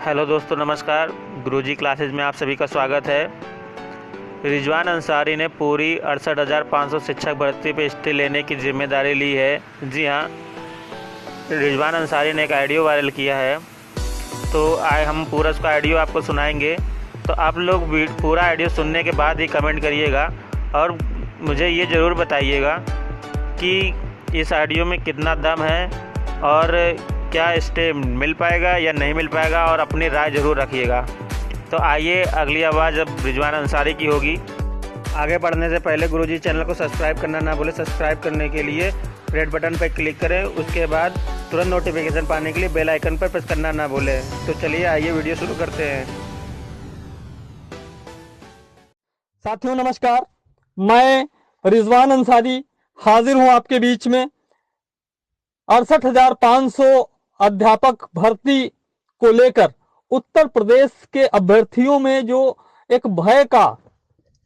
Hello दोस्तों, नमस्कार। गुरुजी classes में आप सभी का स्वागत है। रिजवान अंसारी ने पूरी 68,500 शिक्षक भर्ती पे स्टे लेने की जिम्मेदारी ली है। जी हाँ, रिजवान अंसारी ने एक ऑडियो वायरल किया है, तो आए हम पूरा उसका ऑडियो आपको सुनाएंगे। तो आप लोग पूरा ऑडियो सुनने के बाद ही कमेंट करिएगा और मुझे ये ज़रूर बताइएगा कि इस ऑडियो में कितना दम है और क्या स्टे मिल पाएगा या नहीं मिल पाएगा, और अपनी राय ज़रूर रखिएगा। तो आइए, अगली आवाज़ अब रिजवान अंसारी की होगी। आगे बढ़ने से पहले गुरुजी चैनल को सब्सक्राइब करना ना भूलें। सब्सक्राइब करने के लिए रेड बटन पर क्लिक करें, उसके बाद तुरंत नोटिफिकेशन पाने के लिए बेल आइकन पर प्रेस करना ना भूलें। तो चलिए, आइए वीडियो शुरू करते हैं। साथियों नमस्कार, मैं रिजवान अंसारी हाजिर हूं आपके बीच में 68,500 अध्यापक भर्ती को लेकर उत्तर प्रदेश के अभ्यर्थियों में जो एक भय का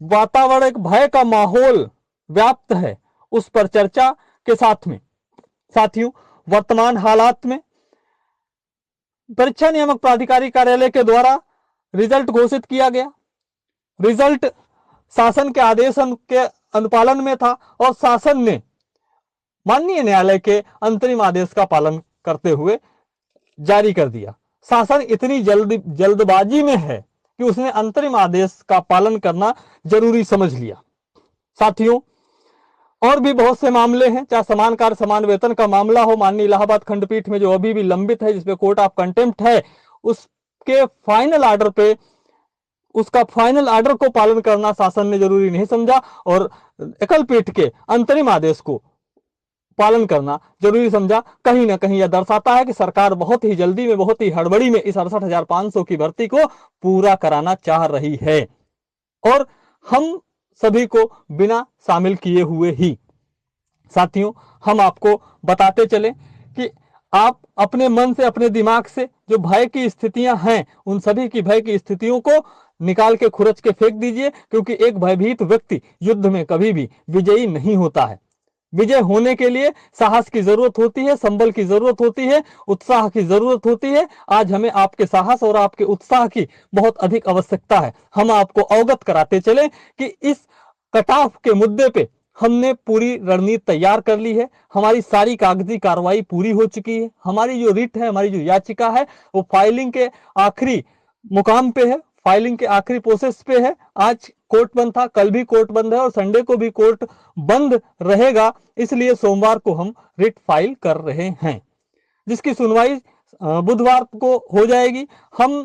वातावरण, एक भय का माहौल व्याप्त है, उस पर चर्चा के साथ में साथियों, वर्तमान हालात में परीक्षा नियामक प्राधिकारी कार्यालय के द्वारा रिजल्ट घोषित किया गया। रिजल्ट शासन के आदेश के अनुपालन में था और शासन ने माननीय न्यायालय के अंतरिम आदेश का पालन करते हुए जारी कर दिया। शासन इतनी जल्दबाजी में है कि उसने अंतरिम आदेश का पालन करना जरूरी समझ लिया। साथियों, और भी बहुत से मामले हैं, चाहे समान कार्य समान वेतन का मामला हो, माननीय इलाहाबाद खंडपीठ में जो अभी भी लंबित है, जिसपे कोर्ट ऑफ कंटेम्प्ट है, उसके फाइनल ऑर्डर पे, उसका फाइनल ऑर्डर को पालन करना शासन ने जरूरी नहीं समझा और एकल पीठ के अंतरिम आदेश को पालन करना जरूरी समझा। कहीं ना कहीं यह दर्शाता है कि सरकार बहुत ही जल्दी में, बहुत ही हड़बड़ी में इस 68,500 की भर्ती को पूरा कराना चाह रही है और हम सभी को बिना शामिल किए हुए ही। साथियों, हम आपको बताते चले कि आप अपने मन से, अपने दिमाग से जो भय की स्थितियां हैं, उन सभी की भय की स्थितियों को निकाल के खुरच के फेंक दीजिए, क्योंकि एक भयभीत व्यक्ति युद्ध में कभी भी विजयी नहीं होता है। विजय होने के लिए साहस की जरूरत होती है, संबल की जरूरत होती है, उत्साह की जरूरत होती है। आज हमें आपके साहस और आपके उत्साह की बहुत अधिक आवश्यकता है। हम आपको अवगत कराते चले कि इस कटाफ के मुद्दे पे हमने पूरी रणनीति तैयार कर ली है। हमारी सारी कागजी कार्रवाई पूरी हो चुकी है। हमारी जो रिट है, हमारी जो याचिका है, वो फाइलिंग के आखिरी मुकाम पे है, फाइलिंग के आखिरी प्रोसेस पे है। आज कोर्ट बंद था, कल भी कोर्ट बंद है और संडे को भी कोर्ट बंद रहेगा, इसलिए सोमवार को हम रिट फाइल कर रहे हैं, जिसकी सुनवाई बुधवार को हो जाएगी। हम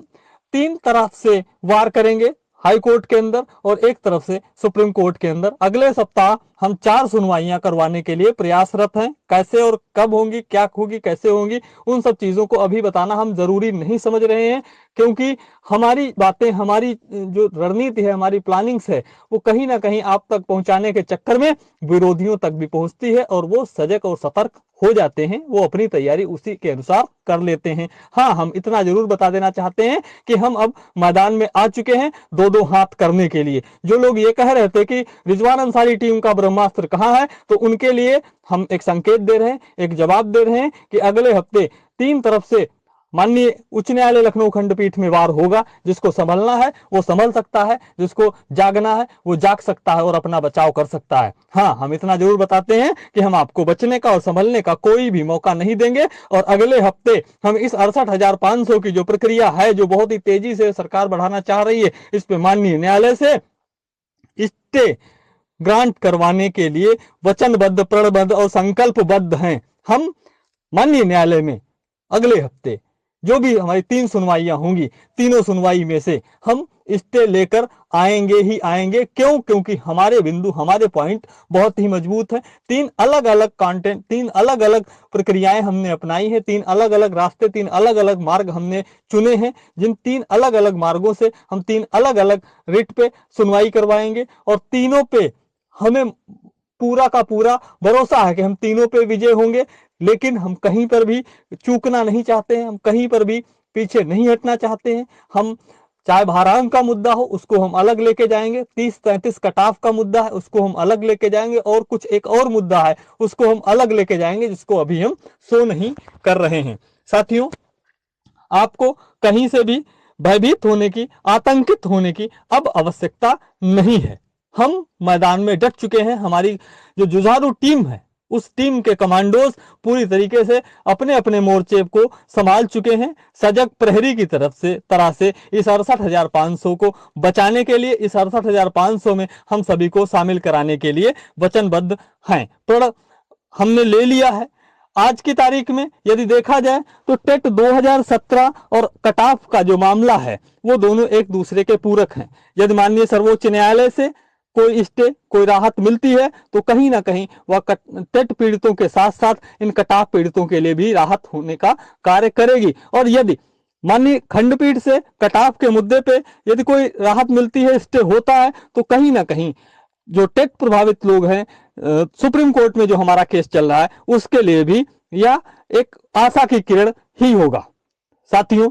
3 तरफ से वार करेंगे, हाई कोर्ट के अंदर और एक तरफ से सुप्रीम कोर्ट के अंदर। अगले सप्ताह हम 4 सुनवाइयां करवाने के लिए प्रयासरत हैं। कैसे और कब होंगी, क्या होगी, कैसे होंगी, उन सब चीजों को अभी बताना हम जरूरी नहीं समझ रहे हैं, क्योंकि हमारी बातें, हमारी जो रणनीति है, हमारी प्लानिंग्स है, वो कहीं ना कहीं आप तक पहुंचाने के चक्कर में विरोधियों तक भी पहुंचती है और वो सजग और सतर्क हो जाते हैं, वो अपनी तैयारी उसी के अनुसार कर लेते हैं। हाँ, हम इतना जरूर बता देना चाहते हैं कि हम अब मैदान में आ चुके हैं दो हाथ करने के लिए। जो लोग ये कह रहे थे कि रिजवान अंसारी टीम का ब्रह्मास्त्र कहां है, तो उनके लिए हम एक संकेत दे रहे हैं, एक जवाब दे रहे हैं कि अगले हफ्ते 3 तरफ से माननीय उच्च न्यायालय लखनऊ खंडपीठ में वार होगा। जिसको संभलना है वो संभल सकता है, जिसको जागना है वो जाग सकता है और अपना बचाव कर सकता है। हाँ, हम इतना जरूर बताते हैं कि हम आपको बचने का और संभलने का कोई भी मौका नहीं देंगे और अगले हफ्ते हम इस 68,500 की जो प्रक्रिया है, जो बहुत ही तेजी से सरकार बढ़ाना चाह रही है, इस पे माननीय न्यायालय से स्टे ग्रांट करवाने के लिए वचनबद्ध, प्रणबद्ध और संकल्पबद्ध हैं। हम माननीय न्यायालय में अगले हफ्ते जो भी हमारी 3 सुनवाइयां होंगी, तीनों सुनवाई में से हम स्टे लेकर आएंगे ही आएंगे। क्यों? क्योंकि हमारे बिंदु, हमारे पॉइंट बहुत ही मजबूत है। 3 अलग अलग कंटेंट, 3 अलग अलग प्रक्रियाएं हमने अपनाई है, 3 अलग अलग रास्ते, 3 अलग अलग मार्ग हमने चुने हैं, जिन 3 अलग अलग मार्गों से हम 3 अलग अलग रिट पे सुनवाई करवाएंगे और तीनों पे हमें पूरा का पूरा भरोसा है कि हम तीनों पे विजय होंगे। लेकिन हम कहीं पर भी चूकना नहीं चाहते हैं, हम कहीं पर भी पीछे नहीं हटना चाहते हैं। हम चाहे भारांक का मुद्दा हो, उसको हम अलग लेके जाएंगे, 30-33 कटाफ का मुद्दा है, उसको हम अलग लेके जाएंगे, और कुछ एक और मुद्दा है, उसको हम अलग लेके जाएंगे, जिसको अभी हम शो नहीं कर रहे हैं। साथियों, आपको कहीं से भी भयभीत होने की, आतंकित होने की अब आवश्यकता नहीं है। हम मैदान में डट चुके हैं। हमारी जो जुझारू टीम है, उस टीम के कमांडोज पूरी तरीके से अपने अपने मोर्चे को संभाल चुके हैं। सजग प्रहरी की तरह से इस 68,500 को बचाने के लिए, इस 68,500 में हम सभी को शामिल कराने के लिए वचनबद्ध हैं। प्रण हमने ले लिया है। आज की तारीख में यदि देखा जाए तो टेट 2017 और कटाफ का जो मामला है वो दोनों एक दूसरे के पूरक हैं। यदि माननीय सर्वोच्च न्यायालय से कोई स्टे, कोई राहत मिलती है तो कहीं ना कहीं वह टेट पीड़ितों के साथ साथ इन कटाफ पीड़ितों के लिए भी राहत होने का कार्य करेगी। और यदि माननीय खंडपीठ से कटाफ के मुद्दे पे यदि कोई राहत मिलती है, स्टे होता है, तो कहीं ना कहीं जो टेट प्रभावित लोग हैं, सुप्रीम कोर्ट में जो हमारा केस चल रहा है उसके लिए भी यह एक आशा की किरण ही होगा। साथियों,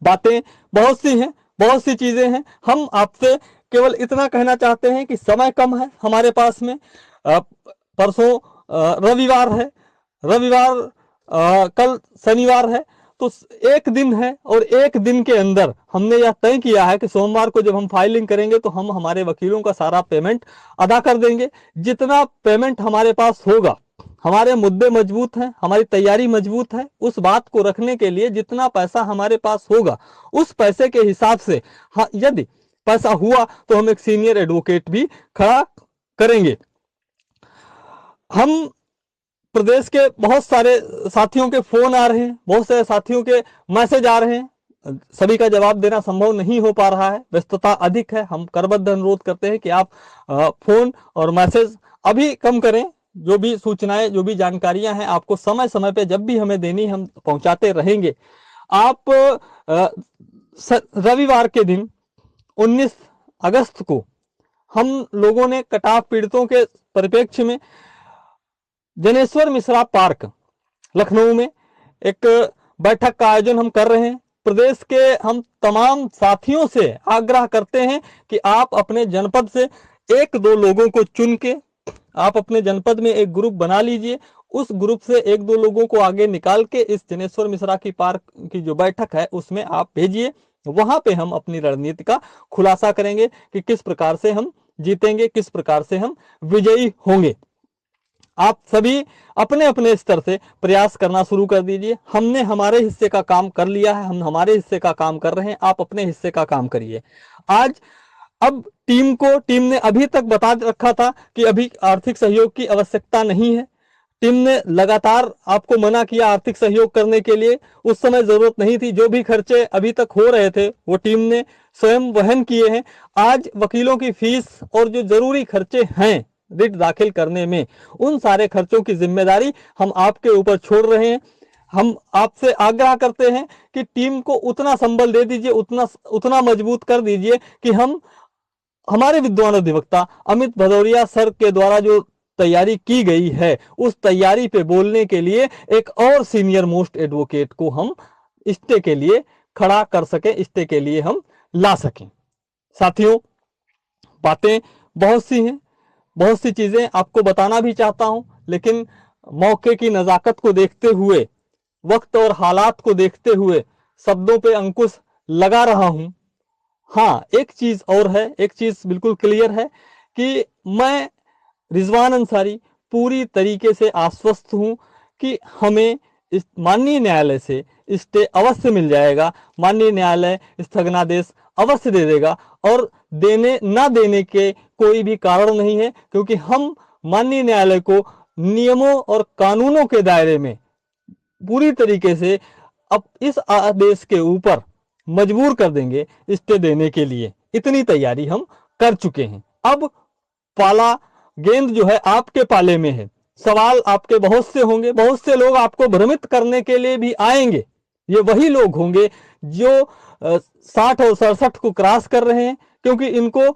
बातें बहुत सी हैं, बहुत सी चीजें हैं। हम आपसे केवल इतना कहना चाहते हैं कि समय कम है हमारे पास में। परसों रविवार है, कल शनिवार है, तो एक दिन है और एक दिन के अंदर हमने यह तय किया है कि सोमवार को जब हम फाइलिंग करेंगे तो हम हमारे वकीलों का सारा पेमेंट अदा कर देंगे। जितना पेमेंट हमारे पास होगा, हमारे मुद्दे मजबूत हैं, हमारी तैयारी मजबूत है, उस बात को रखने के लिए जितना पैसा हमारे पास होगा उस पैसे के हिसाब से यदि पैसा हुआ तो हम एक सीनियर एडवोकेट भी खड़ा करेंगे। हम प्रदेश के बहुत सारे साथियों के फोन आ रहे हैं, बहुत सारे साथियों के मैसेज आ रहे हैं, सभी का जवाब देना संभव नहीं हो पा रहा है, व्यस्तता अधिक है। हम करबद्ध अनुरोध करते हैं कि आप फोन और मैसेज अभी कम करें। जो भी सूचनाएं, जो भी जानकारियां हैं, आपको समय समय पे जब भी हमें देनी, हम पहुंचाते रहेंगे। आप रविवार के दिन 19 अगस्त को हम लोगों ने कटाफ पीड़ितों के परिप्रेक्ष्य में जनेश्वर मिश्रा पार्क लखनऊ में एक बैठक का आयोजन हम कर रहे हैं। प्रदेश के हम तमाम साथियों से आग्रह करते हैं कि आप अपने जनपद से एक दो लोगों को चुन के आप अपने जनपद में एक ग्रुप बना लीजिए। उस ग्रुप से एक दो लोगों को आगे निकाल के इस जनेश्वर मिश्रा की पार्क की जो बैठक है उसमें आप भेजिए। वहां पे हम अपनी रणनीति का खुलासा करेंगे कि किस प्रकार से हम जीतेंगे, किस प्रकार से हम विजयी होंगे। आप सभी अपने अपने स्तर से प्रयास करना शुरू कर दीजिए। हमने हमारे हिस्से का काम कर लिया है, हम हमारे हिस्से का काम कर रहे हैं, आप अपने हिस्से का काम करिए। आज अब टीम ने अभी तक बता रखा था कि अभी आर्थिक सहयोग की आवश्यकता नहीं है। टीम ने लगातार आपको मना किया आर्थिक सहयोग करने के लिए, उस समय जरूरत नहीं थी। जो भी खर्चे अभी तक हो रहे थे वो टीम ने स्वयं वहन किए हैं। आज वकीलों की फीस और जो जरूरी खर्चे हैं रिट दाखिल करने में, उन सारे खर्चों की जिम्मेदारी हम आपके ऊपर छोड़ रहे हैं। हम आपसे आग्रह करते हैं कि टीम को उतना संबल दे दीजिए, उतना मजबूत कर दीजिए कि हम हमारे विद्वान अधिवक्ता अमित भदौरिया सर के द्वारा जो तैयारी की गई है उस तैयारी पे बोलने के लिए एक और सीनियर मोस्ट एडवोकेट को हम स्टे के लिए खड़ा कर सकें, स्टे के लिए हम ला सकें। साथियों, बातें बहुत सी हैं, बहुत सी चीजें आपको बताना भी चाहता हूं, लेकिन मौके की नजाकत को देखते हुए, वक्त और हालात को देखते हुए शब्दों पे अंकुश लगा रहा हूं। हाँ, एक चीज और है, एक चीज बिल्कुल क्लियर है कि मैं रिजवान अंसारी पूरी तरीके से आश्वस्त हूं कि हमें इस माननीय न्यायालय से स्टे अवश्य मिल जाएगा। माननीय न्यायालय स्थगनादेश अवश्य दे देगा और देने ना देने के कोई भी कारण नहीं है, क्योंकि हम माननीय न्यायालय को नियमों और कानूनों के दायरे में पूरी तरीके से अब इस आदेश के ऊपर मजबूर कर देंगे स्टे देने के लिए। इतनी तैयारी हम कर चुके हैं। अब पाला, गेंद जो है आपके पाले में है। सवाल आपके बहुत से होंगे, बहुत से लोग आपको भ्रमित करने के लिए भी आएंगे। ये वही लोग होंगे जो 60 और 67 को क्रॉस कर रहे हैं, क्योंकि इनको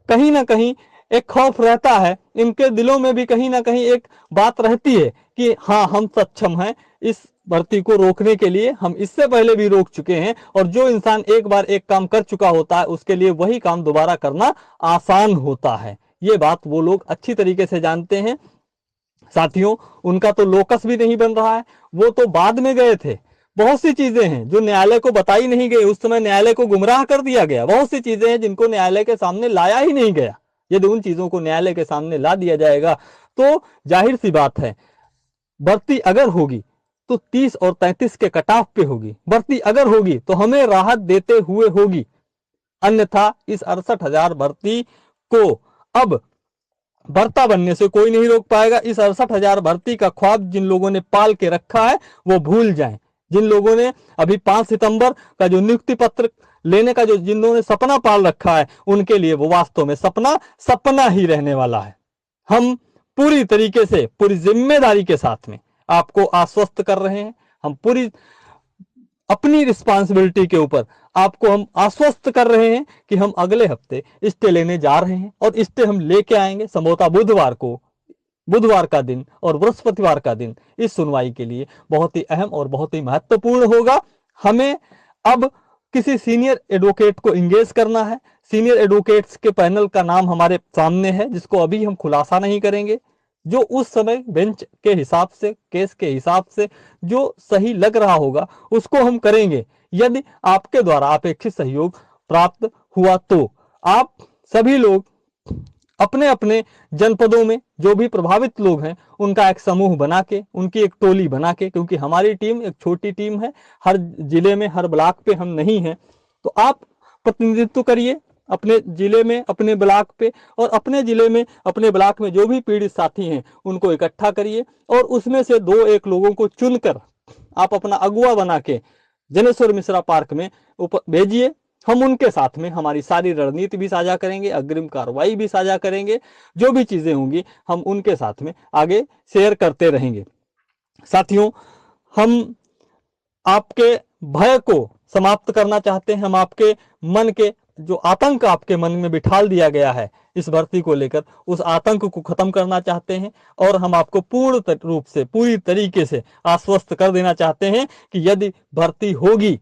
कहीं ना कहीं एक खौफ रहता है, इनके दिलों में भी कहीं ना कहीं एक बात रहती है कि हाँ, हम सक्षम हैं इस भर्ती को रोकने के लिए, हम इससे पहले भी रोक चुके हैं। और जो इंसान एक बार एक काम कर चुका होता है उसके लिए वही काम दोबारा करना आसान होता है। ये बात वो लोग अच्छी तरीके से जानते हैं। साथियों, उनका तो लोकस भी नहीं बन रहा है, वो तो बाद में गए थे। बहुत सी चीजें हैं जो न्यायालय को बताई नहीं गई, उस समय न्यायालय को गुमराह कर दिया गया। बहुत सी चीजें हैं जिनको न्यायालय के सामने लाया ही नहीं गया। यदि उन चीजों को न्यायालय के सामने ला दिया जाएगा तो जाहिर सी बात है भर्ती अगर होगी तो 30 और 33 के कट ऑफ पे होगी। भर्ती अगर होगी तो हमें राहत देते हुए होगी, अन्यथा इस 68,000 भर्ती को अब भर्ता बनने से कोई नहीं रोक पाएगा। इस 68,000 भर्ती का ख्वाब जिन लोगों ने पाल के रखा है वो भूल जाएं। जिन लोगों ने अभी 5 सितंबर का जो नियुक्ति पत्र लेने का जो जिन लोगों ने सपना पाल रखा है, उनके लिए वो वास्तव में सपना ही रहने वाला है। हम पूरी तरीके से पूरी जिम्मेदारी के साथ में आपको आश्वस्त कर रहे हैं। हम पूरी अपनी रिस्पांसिबिलिटी के ऊपर आपको हम आश्वस्त कर रहे हैं कि हम अगले हफ्ते स्टे लेने जा रहे हैं और स्टे हम लेके आएंगे संभवतः बुधवार का दिन और बृहस्पतिवार का दिन इस सुनवाई के लिए बहुत ही अहम और बहुत ही महत्वपूर्ण होगा। हमें अब किसी सीनियर एडवोकेट को इंगेज करना है। सीनियर एडवोकेट्स के पैनल का नाम हमारे सामने है, जिसको अभी हम खुलासा नहीं करेंगे। जो उस समय बेंच के हिसाब से, केस के हिसाब से जो सही लग रहा होगा उसको हम करेंगे। यदि आपके द्वारा अपेक्षित सहयोग प्राप्त हुआ तो आप सभी लोग अपने अपने जनपदों में जो भी प्रभावित लोग हैं उनका एक समूह बना के, उनकी एक टोली बना के, क्योंकि हमारी टीम एक छोटी टीम है, हर जिले में हर ब्लॉक पे हम नहीं हैं, तो आप प्रतिनिधित्व करिए अपने जिले में, अपने ब्लॉक पे, और अपने जिले में, अपने ब्लॉक में जो भी पीड़ित साथी हैं उनको इकट्ठा करिए और उसमें से 2-1 लोगों को चुनकर आप अपना अगुवा बना के जनेश्वर मिश्रा पार्क में भेजिए। हम उनके साथ में हमारी सारी रणनीति भी साझा करेंगे, अग्रिम कार्रवाई भी साझा करेंगे, जो भी चीजें होंगी हम उनके साथ में आगे शेयर करते रहेंगे। साथियों, हम आपके भय को समाप्त करना चाहते हैं। हम आपके मन के जो आतंक आपके मन में बिठाल दिया गया है इस भर्ती को लेकर, उस आतंक को खत्म करना चाहते हैं और हम आपको पूर्ण रूप से, पूरी तरीके से आश्वस्त कर देना चाहते हैं कि यदि भर्ती होगी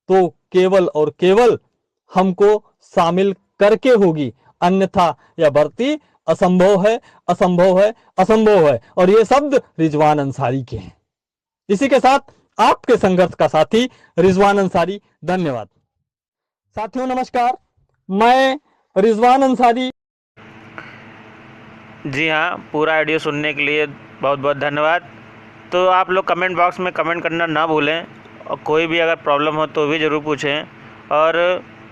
तो केवल और केवल हमको शामिल करके होगी, अन्यथा यह भर्ती असंभव है, असंभव है, असंभव है। और ये शब्द रिजवान अंसारी के हैं। इसी के साथ आपके संघर्ष का साथी रिजवान अंसारी। धन्यवाद साथियों, नमस्कार। मैं रिजवान अंसारी। जी हाँ, पूरा ऑडियो सुनने के लिए बहुत बहुत धन्यवाद। तो आप लोग कमेंट बॉक्स में कमेंट करना ना भूलें और कोई भी अगर प्रॉब्लम हो तो भी ज़रूर पूछें। और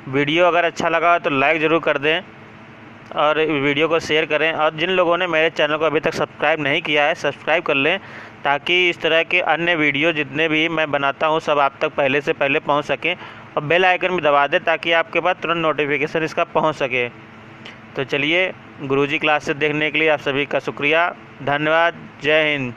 वीडियो अगर अच्छा लगा तो लाइक ज़रूर कर दें और वीडियो को शेयर करें। और जिन लोगों ने मेरे चैनल को अभी तक सब्सक्राइब नहीं किया है, सब्सक्राइब कर लें ताकि इस तरह के अन्य वीडियो जितने भी मैं बनाता हूँ सब आप तक पहले से पहले पहुँच सकें। और बेल आइकन भी दबा दें ताकि आपके पास तुरंत नोटिफिकेशन इसका पहुँच सके। तो चलिए, गुरुजी क्लासेस देखने के लिए आप सभी का शुक्रिया, धन्यवाद। जय हिंद।